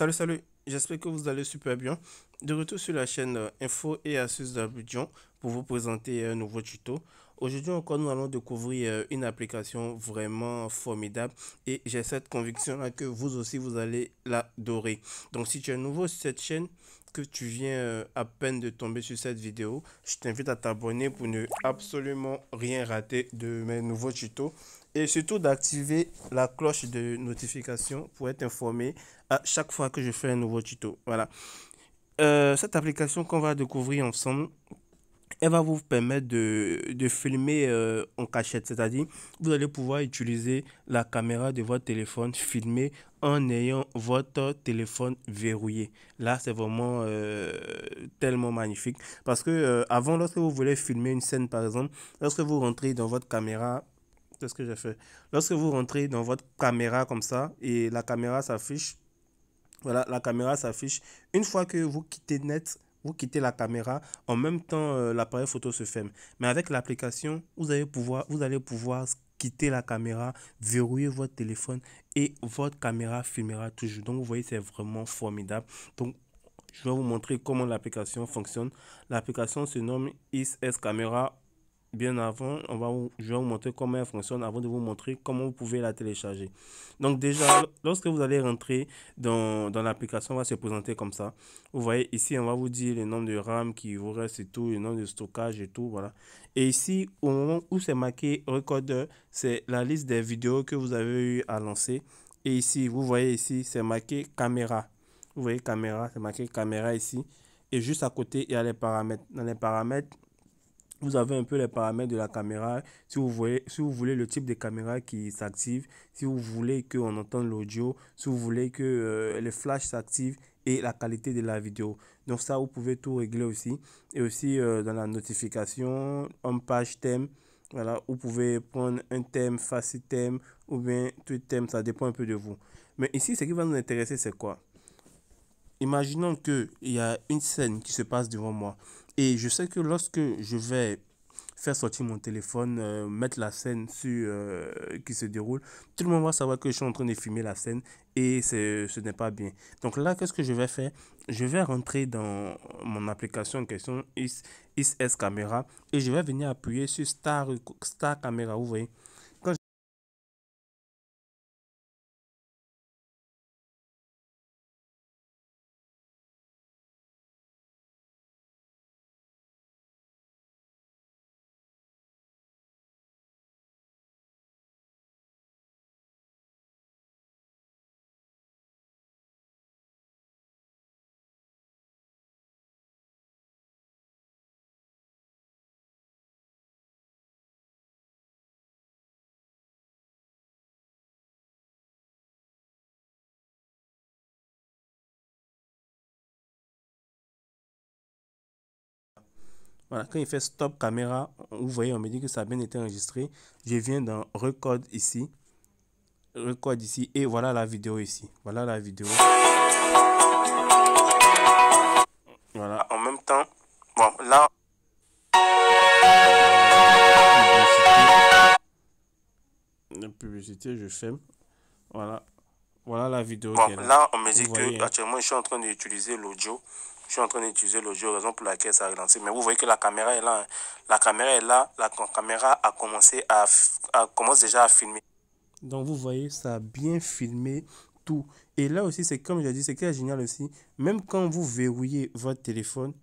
Salut, j'espère que vous allez super bien. De retour sur la chaîne Info et Astuces d'Abidjan pour vous présenter un nouveau tuto. Aujourd'hui encore, nous allons découvrir une application vraiment formidable et j'ai cette conviction-là que vous aussi, vous allez l'adorer. Donc, si tu es nouveau sur cette chaîne, que tu viens à peine de tomber sur cette vidéo, je t'invite à t'abonner pour ne absolument rien rater de mes nouveaux tutos et surtout d'activer la cloche de notification pour être informé à chaque fois que je fais un nouveau tuto. Voilà. Cette application qu'on va découvrir ensemble, elle va vous permettre de filmer en cachette. C'est-à-dire, vous allez pouvoir utiliser la caméra de votre téléphone, filmer en ayant votre téléphone verrouillé. Là, c'est vraiment tellement magnifique. Parce que avant, lorsque vous voulez filmer une scène, par exemple, lorsque vous rentrez dans votre caméra, qu'est-ce que j'ai fait? Lorsque vous rentrez dans votre caméra comme ça, et la caméra s'affiche, voilà, la caméra s'affiche. Une fois que vous quittez net, vous quittez la caméra, en même temps, l'appareil photo se ferme. Mais avec l'application, vous allez pouvoir quitter la caméra, verrouiller votre téléphone et votre caméra filmera toujours. Donc, vous voyez, c'est vraiment formidable. Donc, je vais vous montrer comment l'application fonctionne. L'application se nomme IS Camera. Bien avant, je vais vous montrer comment elle fonctionne avant de vous montrer comment vous pouvez la télécharger. Donc déjà, lorsque vous allez rentrer dans l'application, on va se présenter comme ça. Vous voyez ici, on va vous dire le nombre de RAM qui vous reste et tout, le nombre de stockage et tout, voilà. Et ici, au moment où c'est marqué recorder, c'est la liste des vidéos que vous avez eu à lancer. Et ici, vous voyez ici, c'est marqué caméra. Vous voyez caméra, c'est marqué caméra ici. Et juste à côté, il y a les paramètres. Dans les paramètres, vous avez un peu les paramètres de la caméra. Si vous voulez le type de caméra qui s'active, si vous voulez qu'on entende l'audio, si vous voulez que le flash s'active et la qualité de la vidéo. Donc ça, vous pouvez tout régler aussi. Et aussi dans la notification, en page thème, voilà, vous pouvez prendre un thème, facile thème ou bien tout thème, ça dépend un peu de vous. Mais ici, ce qui va nous intéresser, c'est quoi? Imaginons qu'il y a une scène qui se passe devant moi et je sais que lorsque je vais faire sortir mon téléphone, mettre la scène qui se déroule, tout le monde va savoir que je suis en train de filmer la scène et ce n'est pas bien. Donc là, qu'est-ce que je vais faire? Je vais rentrer dans mon application en question, IS Camera, et je vais venir appuyer sur Star Camera, vous voyez. Quand Voilà, quand il fait stop caméra, vous voyez, on me dit que ça a bien été enregistré. Je viens dans record ici et voilà la vidéo ici. Voilà la vidéo. Voilà, en même temps, bon, là, la publicité, je ferme. Voilà, voilà la vidéo qui est là. Là, on me dit que actuellement, je suis en train d'utiliser l'audio. Je suis en train d'utiliser l'audio, raison pour laquelle ça a ralenti. Mais vous voyez que la caméra est là. Hein. La caméra est là. La caméra a commencé commence déjà à filmer. Donc vous voyez, ça a bien filmé tout. Et là aussi, c'est comme j'ai dit, c'est est génial aussi. Même quand vous verrouillez votre téléphone,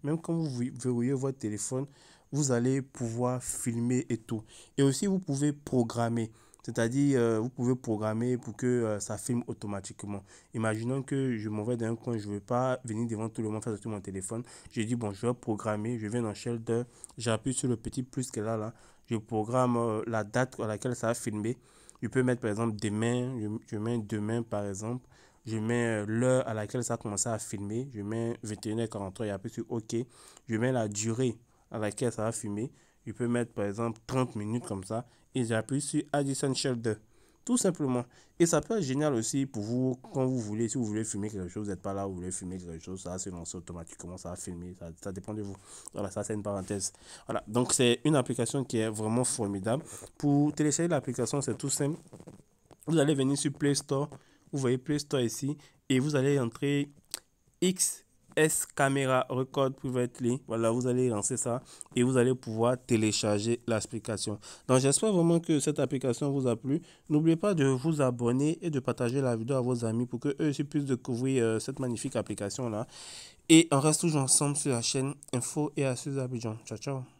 vous allez pouvoir filmer et tout. Et aussi, vous pouvez programmer. C'est-à-dire, vous pouvez programmer pour que ça filme automatiquement. Imaginons que je m'en vais dans un coin, je ne veux pas venir devant tout le monde faire sortir mon téléphone. Je dis, bon, je vais programmer, je viens dans Shelter, j'appuie sur le petit plus qu'elle a là. Je programme la date à laquelle ça va filmer. Je peux mettre par exemple demain, je mets demain par exemple, je mets l'heure à laquelle ça a commencé à filmer, je mets 21h43 et après sur OK, je mets la durée à laquelle ça va filmer, je peux mettre par exemple 30 minutes comme ça et j'appuie sur Add Essential 2. Tout simplement. Et ça peut être génial aussi pour vous quand vous voulez, si vous voulez filmer quelque chose, vous n'êtes pas là, vous voulez filmer quelque chose, ça va se lancer automatiquement, ça va filmer, ça dépend de vous. Voilà, ça c'est une parenthèse. Voilà, donc c'est une application qui est vraiment formidable. Pour télécharger l'application, c'est tout simple. Vous allez venir sur Play Store, vous voyez Play Store ici, et vous allez entrer XS Camera Record Privately. Voilà, vous allez lancer ça et vous allez pouvoir télécharger l'application. Donc, j'espère vraiment que cette application vous a plu. N'oubliez pas de vous abonner et de partager la vidéo à vos amis pour que eux aussi puissent découvrir cette magnifique application-là. Et on reste toujours ensemble sur la chaîne Info et Astuces d'Abidjan. Ciao, ciao.